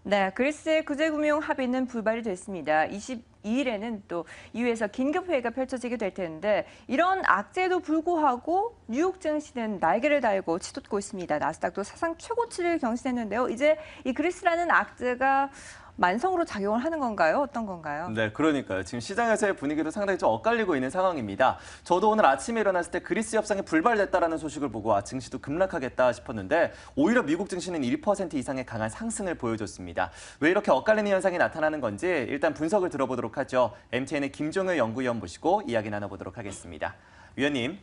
네, 그리스의 구제금융 합의는 불발이 됐습니다. 22일에는 또 EU에서 긴급 회의가 펼쳐지게 될 텐데 이런 악재에도 불구하고 뉴욕 증시는 날개를 달고 치솟고 있습니다. 나스닥도 사상 최고치를 경신했는데요. 이제 이 그리스라는 악재가 만성으로 작용을 하는 건가요? 어떤 건가요? 네, 그러니까요. 지금 시장에서의 분위기도 상당히 좀 엇갈리고 있는 상황입니다. 저도 오늘 아침에 일어났을 때 그리스 협상이 불발됐다라는 소식을 보고 증시도 급락하겠다 싶었는데 오히려 미국 증시는 1% 이상의 강한 상승을 보여줬습니다. 왜 이렇게 엇갈리는 현상이 나타나는 건지 일단 분석을 들어보도록 하죠. MTN의 김종효 연구위원 모시고 이야기 나눠보도록 하겠습니다. 위원님.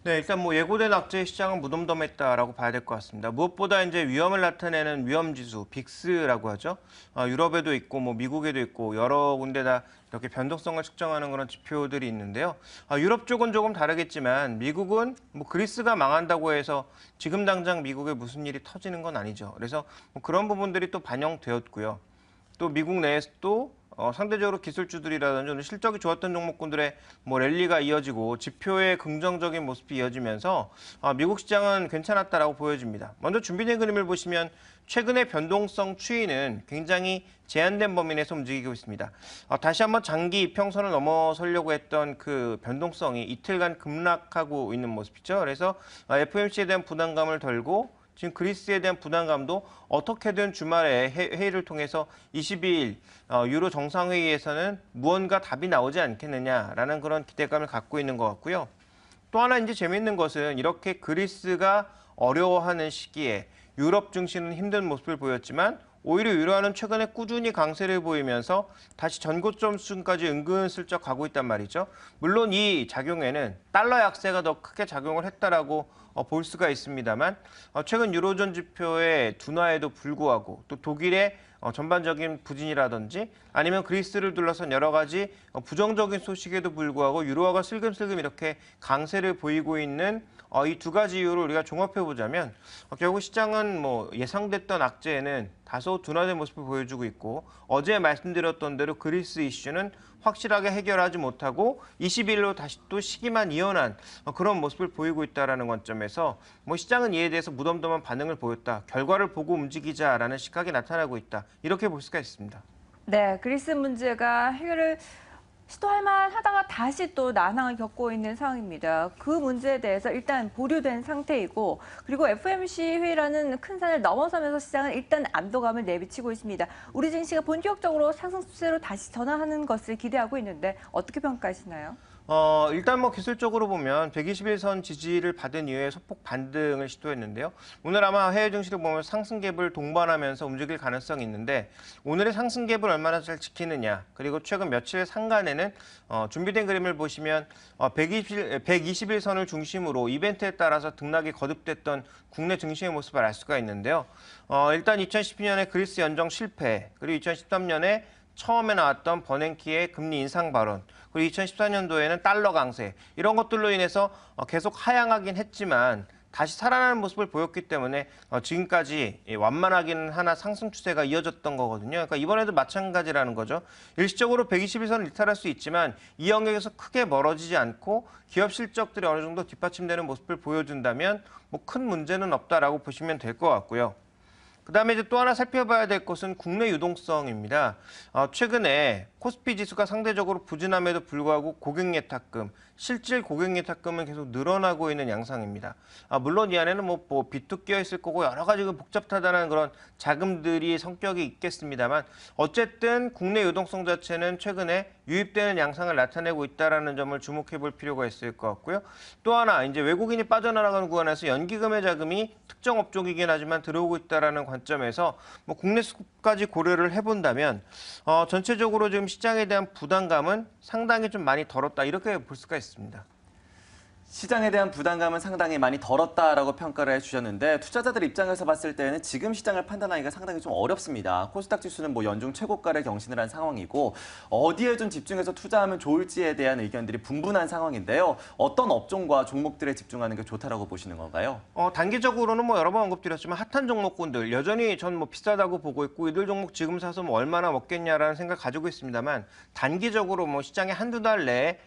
네, 일단 뭐 예고된 악재 시장은 무덤덤했다라고 봐야 될 것 같습니다. 무엇보다 이제 위험을 나타내는 위험지수, 빅스라고 하죠. 유럽에도 있고 뭐 미국에도 있고 여러 군데다 이렇게 변동성을 측정하는 그런 지표들이 있는데요. 유럽 쪽은 조금 다르겠지만 미국은 뭐 그리스가 망한다고 해서 지금 당장 미국에 무슨 일이 터지는 건 아니죠. 그래서 뭐 그런 부분들이 또 반영되었고요. 또 미국 내에서도 상대적으로 기술주들이라든지 오늘 실적이 좋았던 종목군들의 뭐 랠리가 이어지고 지표의 긍정적인 모습이 이어지면서 미국 시장은 괜찮았다라고 보여집니다. 먼저 준비된 그림을 보시면 최근의 변동성 추이는 굉장히 제한된 범위 내에서 움직이고 있습니다. 다시 한번 장기 이평선을 넘어서려고 했던 그 변동성이 이틀간 급락하고 있는 모습이죠. 그래서 FOMC에 대한 부담감을 덜고 지금 그리스에 대한 부담감도 어떻게든 주말에 회의를 통해서 22일 유로 정상회의에서는 무언가 답이 나오지 않겠느냐라는 그런 기대감을 갖고 있는 것 같고요. 또 하나 이제 재미있는 것은 이렇게 그리스가 어려워하는 시기에 유럽 증시는 힘든 모습을 보였지만 오히려 유로화는 최근에 꾸준히 강세를 보이면서 다시 전고점 수준까지 은근슬쩍 가고 있단 말이죠. 물론 이 작용에는 달러 약세가 더 크게 작용을 했다라고 볼 수가 있습니다만 최근 유로존 지표의 둔화에도 불구하고 또 독일의 전반적인 부진이라든지 아니면 그리스를 둘러싼 여러 가지 부정적인 소식에도 불구하고 유로화가 슬금슬금 이렇게 강세를 보이고 있는 이 두 가지 이유를 우리가 종합해 보자면 결국 시장은 뭐 예상됐던 악재에는 다소 둔화된 모습을 보여주고 있고 어제 말씀드렸던 대로 그리스 이슈는 확실하게 해결하지 못하고 20일로 다시 또 시기만 이어난 그런 모습을 보이고 있다는 관점에서 뭐 시장은 이에 대해서 무덤덤한 반응을 보였다. 결과를 보고 움직이자라는 시각이 나타나고 있다. 이렇게 볼 수가 있습니다. 네, 그리스 문제가 해결을 시도할 만하다가 다시 또 난항을 겪고 있는 상황입니다. 그 문제에 대해서 일단 보류된 상태이고 그리고 FOMC 회의라는 큰 산을 넘어서면서 시장은 일단 안도감을 내비치고 있습니다. 우리 증시가 본격적으로 상승 추세로 다시 전환하는 것을 기대하고 있는데 어떻게 평가하시나요? 일단 뭐 기술적으로 보면 121선 지지를 받은 이후에 소폭 반등을 시도했는데요. 오늘 아마 해외 증시를 보면 상승 갭을 동반하면서 움직일 가능성이 있는데 오늘의 상승 갭을 얼마나 잘 지키느냐 그리고 최근 며칠 상간에는 준비된 그림을 보시면 121선을 중심으로 이벤트에 따라서 등락이 거듭됐던 국내 증시의 모습을 알 수가 있는데요. 일단 2012년에 그리스 연정 실패 그리고 2013년에 처음에 나왔던 버냉키의 금리 인상 발언, 그리고 2014년도에는 달러 강세, 이런 것들로 인해서 계속 하향하긴 했지만 다시 살아나는 모습을 보였기 때문에 지금까지 완만하기는 하나 상승 추세가 이어졌던 거거든요. 그러니까 이번에도 마찬가지라는 거죠. 일시적으로 121선을 이탈할 수 있지만 이 영역에서 크게 멀어지지 않고 기업 실적들이 어느 정도 뒷받침되는 모습을 보여준다면 뭐 큰 문제는 없다라고 보시면 될 것 같고요. 그다음에 이제 또 하나 살펴봐야 될 것은 국내 유동성입니다. 최근에 코스피 지수가 상대적으로 부진함에도 불구하고 고객예탁금, 실질 고객예탁금은 계속 늘어나고 있는 양상입니다. 물론 이 안에는 뭐 빚도 끼어 있을 거고 여러 가지 복잡하다는 그런 자금들이 성격이 있겠습니다만 어쨌든 국내 유동성 자체는 최근에 유입되는 양상을 나타내고 있다는 점을 주목해 볼 필요가 있을 것 같고요. 또 하나 이제 외국인이 빠져나가는 구간에서 연기금의 자금이 특정 업종이긴 하지만 들어오고 있다는 관점에서 뭐 국내 수급까지 고려를 해본다면 전체적으로 지금 시장에 대한 부담감은 상당히 좀 많이 덜었다 이렇게 볼 수가 있습니다. 시장에 대한 부담감은 상당히 많이 덜었다라고 평가를 해주셨는데 투자자들 입장에서 봤을 때는 지금 시장을 판단하기가 상당히 좀 어렵습니다. 코스닥 지수는 뭐 연중 최고가를 경신을 한 상황이고 어디에 좀 집중해서 투자하면 좋을지에 대한 의견들이 분분한 상황인데요. 어떤 업종과 종목들에 집중하는 게 좋다라고 보시는 건가요? 단기적으로는 뭐 여러 번 언급드렸지만 핫한 종목군들 여전히 전 뭐 비싸다고 보고 있고 이들 종목 지금 사서 뭐 얼마나 먹겠냐라는 생각 가지고 있습니다만 단기적으로 뭐 시장에 한두 달 내에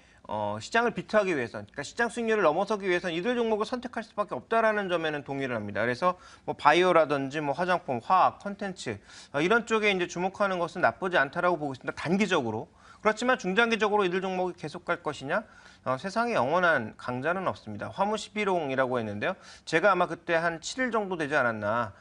시장을 비트하기 위해선, 그러니까 시장 수익률을 넘어서기 위해선 이들 종목을 선택할 수밖에 없다라는 점에는 동의를 합니다. 그래서 뭐 바이오라든지 뭐 화장품, 화학, 콘텐츠 이런 쪽에 이제 주목하는 것은 나쁘지 않다라고 보고 있습니다. 단기적으로. 그렇지만 중장기적으로 이들 종목이 계속 갈 것이냐? 세상에 영원한 강자는 없습니다. 화무 11홍이라고 했는데요. 제가 아마 그때 한 7일 정도 되지 않았나.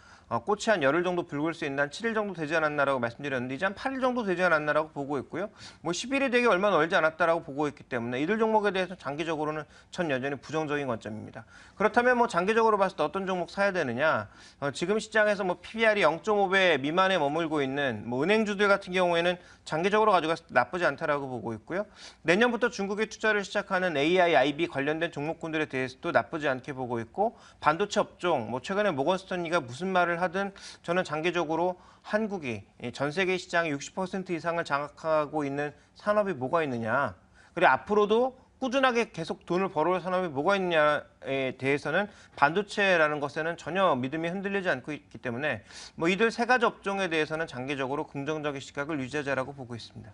꽃이 한 열흘 정도 붉을 수 있는 한 7일 정도 되지 않았나라고 말씀드렸는데 이제 한 8일 정도 되지 않았나라고 보고 있고요. 뭐 10일이 되게 얼마 멀지 않았다라고 보고 있기 때문에 이들 종목에 대해서 장기적으로는 전 여전히 부정적인 관점입니다. 그렇다면 뭐 장기적으로 봤을 때 어떤 종목 사야 되느냐? 지금 시장에서 뭐 PBR이 0.5배 미만에 머물고 있는 뭐 은행주들 같은 경우에는 장기적으로 가져가서 나쁘지 않다라고 보고 있고요. 내년부터 중국에 투자를 시작하는 AI, IB 관련된 종목군들에 대해서도 나쁘지 않게 보고 있고 반도체 업종, 뭐 최근에 모건스턴리가 무슨 말을 하든 저는 장기적으로 한국이 전 세계 시장의 60% 이상을 장악하고 있는 산업이 뭐가 있느냐. 그리고 앞으로도 꾸준하게 계속 돈을 벌어올 산업이 뭐가 있느냐에 대해서는 반도체라는 것에는 전혀 믿음이 흔들리지 않고 있기 때문에 뭐 이들 세 가지 업종에 대해서는 장기적으로 긍정적인 시각을 유지하자라고 보고 있습니다.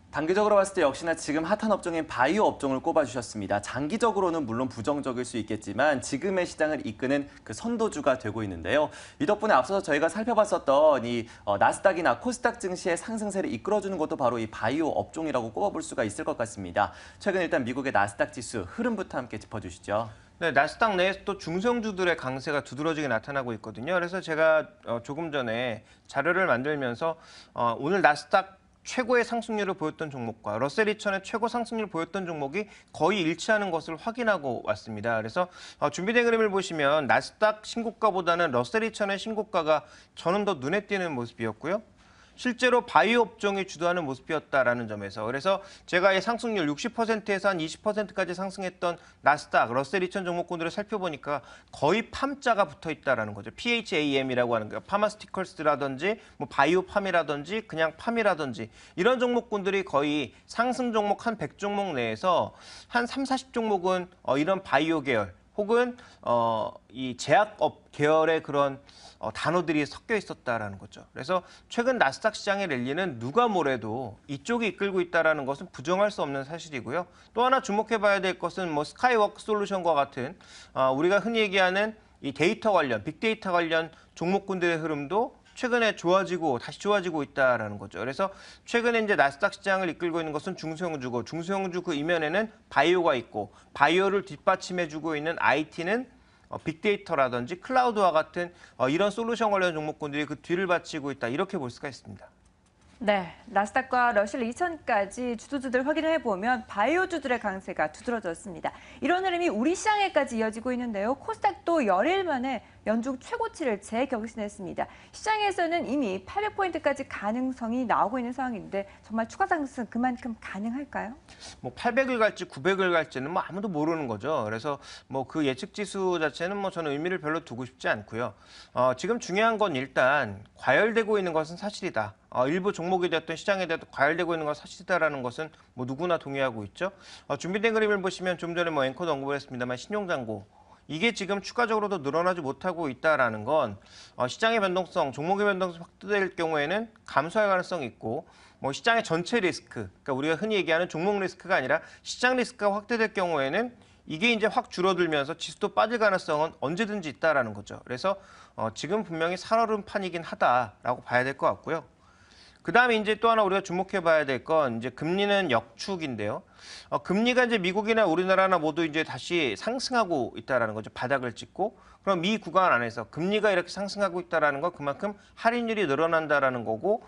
단기적으로 봤을 때 역시나 지금 핫한 업종인 바이오 업종을 꼽아주셨습니다. 장기적으로는 물론 부정적일 수 있겠지만 지금의 시장을 이끄는 그 선도주가 되고 있는데요. 이 덕분에 앞서서 저희가 살펴봤었던 이 나스닥이나 코스닥 증시의 상승세를 이끌어주는 것도 바로 이 바이오 업종이라고 꼽아볼 수가 있을 것 같습니다. 최근 일단 미국의 나스닥 지수 흐름부터 함께 짚어주시죠. 네, 나스닥 내에서 또 중성주들의 강세가 두드러지게 나타나고 있거든요. 그래서 제가 조금 전에 자료를 만들면서 오늘 나스닥 최고의 상승률을 보였던 종목과 러셀 2000의 최고 상승률을 보였던 종목이 거의 일치하는 것을 확인하고 왔습니다. 그래서 준비된 그림을 보시면 나스닥 신고가보다는 러셀 2000의 신고가가 저는 더 눈에 띄는 모습이었고요. 실제로 바이오 업종이 주도하는 모습이었다라는 점에서 그래서 제가 이 상승률 60%에서 한 20%까지 상승했던 나스닥, 러셀 2000 종목군들을 살펴보니까 거의 팜자가 붙어 있다라는 거죠. PHAM이라고 하는 거예요. 파마스티컬스라든지 뭐 바이오팜이라든지 그냥 팜이라든지 이런 종목군들이 거의 상승 종목 한 100종목 내에서 한 3, 40종목은 이런 바이오 계열 혹은 이 제약업 계열의 그런 단어들이 섞여 있었다라는 거죠. 그래서 최근 나스닥 시장의 랠리는 누가 뭐래도 이쪽이 이끌고 있다라는 것은 부정할 수 없는 사실이고요. 또 하나 주목해봐야 될 것은 뭐 스카이워크 솔루션과 같은 우리가 흔히 얘기하는 이 데이터 관련, 빅데이터 관련 종목군들의 흐름도 최근에 다시 좋아지고 있다라는 거죠. 그래서 최근에 이제 나스닥 시장을 이끌고 있는 것은 중소형주고 중소형주 그 이면에는 바이오가 있고 바이오를 뒷받침해주고 있는 IT는 빅데이터라든지 클라우드와 같은 이런 솔루션 관련 종목군들이 그 뒤를 바치고 있다. 이렇게 볼 수가 있습니다. 네, 나스닥과 러셀 2000까지 주도주들 확인을 해보면 바이오주들의 강세가 두드러졌습니다. 이런 흐름이 우리 시장에까지 이어지고 있는데요. 코스닥도 열일 만에 연중 최고치를 재경신했습니다. 시장에서는 이미 800포인트까지 가능성이 나오고 있는 상황인데 정말 추가 상승 그만큼 가능할까요? 뭐 800을 갈지 900을 갈지는 뭐 아무도 모르는 거죠. 그래서 뭐 그 예측 지수 자체는 뭐 저는 의미를 별로 두고 싶지 않고요. 지금 중요한 건 일단 과열되고 있는 것은 사실이다. 일부 종목이 되었던 시장에 대해서 과열되고 있는 건 사실이다라는 것은 뭐 누구나 동의하고 있죠. 준비된 그림을 보시면 좀 전에 뭐 앵커도 언급을 했습니다만 신용잔고 이게 지금 추가적으로도 늘어나지 못하고 있다라는 건 시장의 변동성, 종목의 변동성이 확대될 경우에는 감소할 가능성이 있고 뭐 시장의 전체 리스크, 그러니까 우리가 흔히 얘기하는 종목 리스크가 아니라 시장 리스크가 확대될 경우에는 이게 이제 확 줄어들면서 지수도 빠질 가능성은 언제든지 있다라는 거죠. 그래서 지금 분명히 살얼음판이긴 하다라고 봐야 될 것 같고요. 그다음에 이제 또 하나 우리가 주목해 봐야 될 건 이제 금리는 역축인데요. 금리가 이제 미국이나 우리나라나 모두 이제 다시 상승하고 있다라는 거죠. 바닥을 찍고. 그럼 이 구간 안에서 금리가 이렇게 상승하고 있다라는 건 그만큼 할인율이 늘어난다라는 거고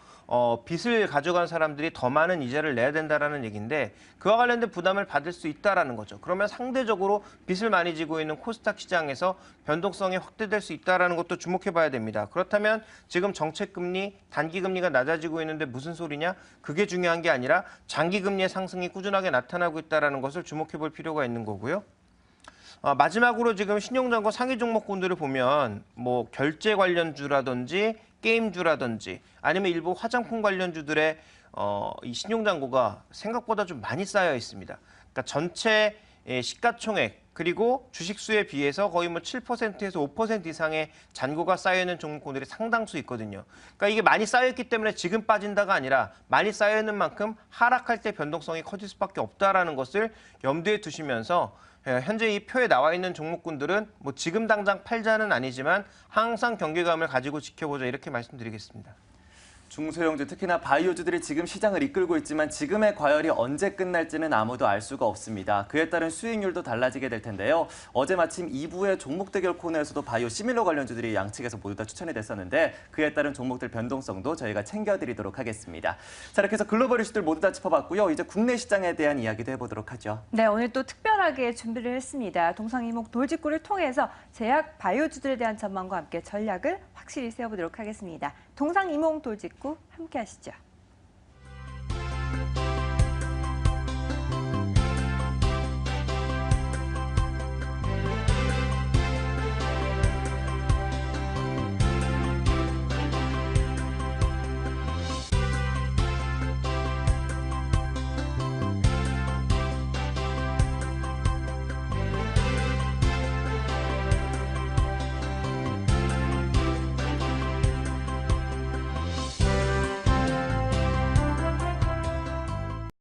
빚을 가져간 사람들이 더 많은 이자를 내야 된다라는 얘기인데 그와 관련된 부담을 받을 수 있다라는 거죠. 그러면 상대적으로 빚을 많이 지고 있는 코스닥 시장에서 변동성이 확대될 수 있다라는 것도 주목해 봐야 됩니다. 그렇다면 지금 정책 금리, 단기 금리가 낮아지고 있는데 무슨 소리냐? 그게 중요한 게 아니라 장기 금리의 상승이 꾸준하게 나타나고 있다라는 것을 주목해 볼 필요가 있는 거고요. 마지막으로 지금 신용잔고 상위 종목군들을 보면 뭐 결제 관련주라든지 게임주라든지 아니면 일부 화장품 관련주들의 이 신용잔고가 생각보다 좀 많이 쌓여 있습니다. 그러니까 전체 시가총액 그리고 주식수에 비해서 거의 뭐 7%에서 5% 이상의 잔고가 쌓여있는 종목군들이 상당수 있거든요. 그러니까 이게 많이 쌓여있기 때문에 지금 빠진다가 아니라 많이 쌓여있는 만큼 하락할 때 변동성이 커질 수밖에 없다라는 것을 염두에 두시면서 현재 이 표에 나와 있는 종목군들은 뭐 지금 당장 팔자는 아니지만 항상 경계감을 가지고 지켜보자 이렇게 말씀드리겠습니다. 중소형주, 특히나 바이오주들이 지금 시장을 이끌고 있지만 지금의 과열이 언제 끝날지는 아무도 알 수가 없습니다. 그에 따른 수익률도 달라지게 될 텐데요. 어제 마침 2부의 종목 대결 코너에서도 바이오 시밀러 관련주들이 양측에서 모두 다 추천이 됐었는데 그에 따른 종목들 변동성도 저희가 챙겨드리도록 하겠습니다. 자, 이렇게 해서 글로벌 이슈들 모두 다 짚어봤고요. 이제 국내 시장에 대한 이야기도 해보도록 하죠. 네, 오늘 또 특별하게 준비를 했습니다. 동상이목 돌직구를 통해서 제약 바이오주들에 대한 전망과 함께 전략을 확실히 세워보도록 하겠습니다. 동상이목 돌직구 함께 하시죠.